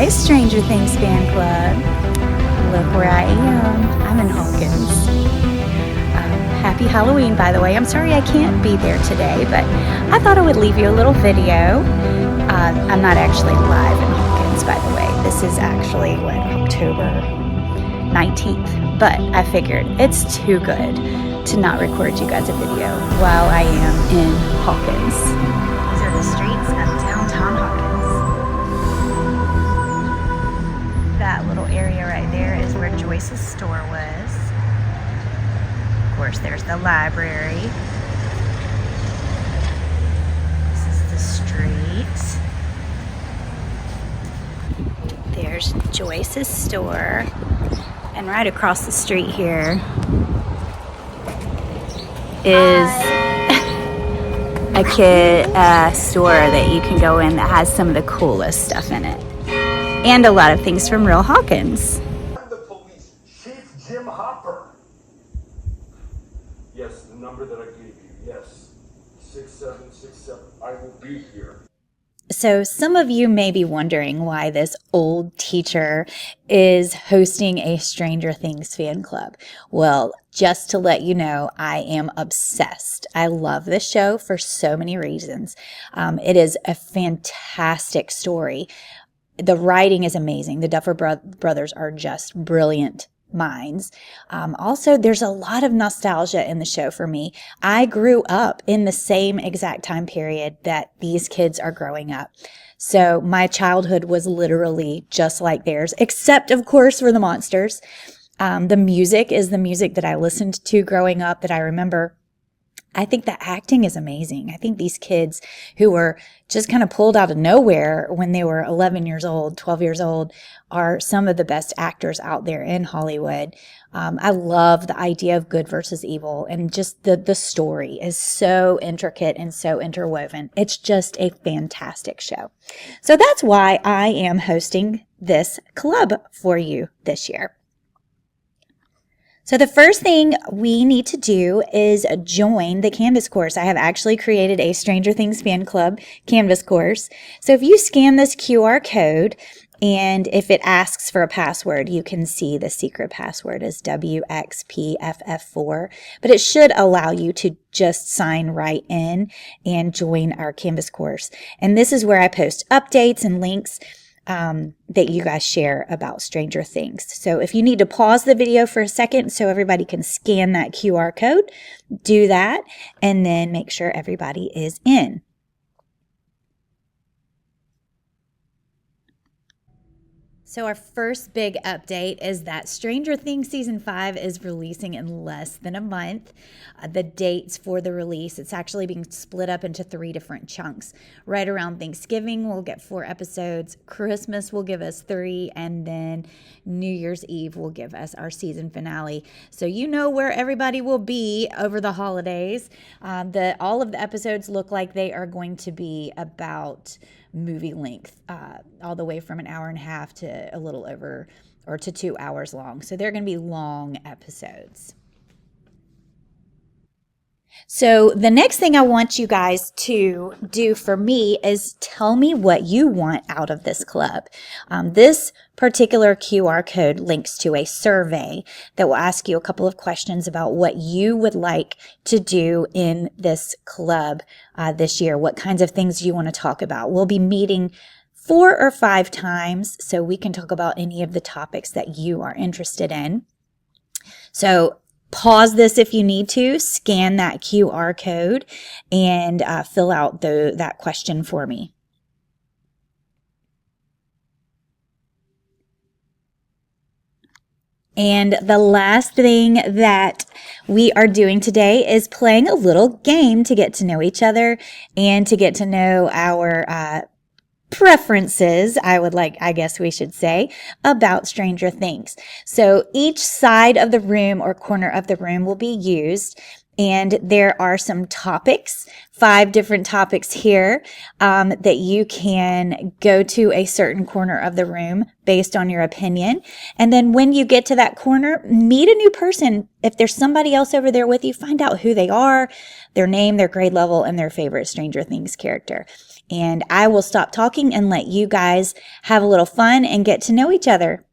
Hi, Stranger Things fan club. Look where I am. I'm in Hawkins. Happy Halloween, by the way. I'm sorry I can't be there today, but I thought I would leave you a little video. I'm not actually live in Hawkins, by the way. This is actually, October 19th. But I figured it's too good to not record you guys a video while I am in Hawkins. These are the streets of downtown Hawkins. That little area right there is where Joyce's store was. Of course, there's the library. This is the street. There's Joyce's store. And right across the street here is a kid store that you can go in that has some of the coolest stuff in it. And a lot of things from Real Hawkins. I'm the police, Chief Jim Hopper. Yes, the number that I gave you. Yes, 6767. I will be here. So some of you may be wondering why this old teacher is hosting a Stranger Things fan club. Well, just to let you know, I am obsessed. I love this show for so many reasons. It is a fantastic story. The writing is amazing. The Duffer Brothers are just brilliant minds. Also, there's a lot of nostalgia in the show for me. I grew up in the same exact time period that these kids are growing up. So my childhood was literally just like theirs, except of course for the monsters. The music is the music that I listened to growing up that I remember. I think the acting is amazing. I think these kids who were just kind of pulled out of nowhere when they were 11 years old, 12 years old, are some of the best actors out there in Hollywood. I love the idea of good versus evil, and just the story is so intricate and so interwoven. It's just a fantastic show. So that's why I am hosting this club for you this year. So the first thing we need to do is join the Canvas course. I have actually created a Stranger Things fan club Canvas course. So if you scan this QR code, and if it asks for a password, you can see the secret password is WXPFF4, but it should allow you to just sign right in and join our Canvas course. And this is where I post updates and links that you guys share about Stranger Things. So if you need to pause the video for a second so everybody can scan that QR code, do that, and then make sure everybody is in. So our first big update is that Stranger Things Season 5 is releasing in less than a month. The dates for the release, it's actually being split up into 3 different chunks. Right around Thanksgiving, we'll get 4 episodes. Christmas will give us 3, and then New Year's Eve will give us our season finale. So you know where everybody will be over the holidays. All of the episodes look like they are going to be about movie length, all the way from an hour and a half to a little over or to 2 hours long. So they're going to be long episodes. So the next thing I want you guys to do for me is tell me what you want out of this club. This particular QR code links to a survey that will ask you a couple of questions about what you would like to do in this club this year, what kinds of things you want to talk about. We'll be meeting 4 or 5 times so we can talk about any of the topics that you are interested in. So pause this if you need to, scan that QR code, and fill out that question for me. And the last thing that we are doing today is playing a little game to get to know each other and to get to know our preferences, I guess we should say, about Stranger Things. So each side of the room or corner of the room will be used, And there are some topics, 5 different topics here that you can go to a certain corner of the room based on your opinion. And then when you get to that corner, meet a new person. If there's somebody else over there with you, find out who they are, their name, their grade level, and their favorite Stranger Things character. And I will stop talking and let you guys have a little fun and get to know each other.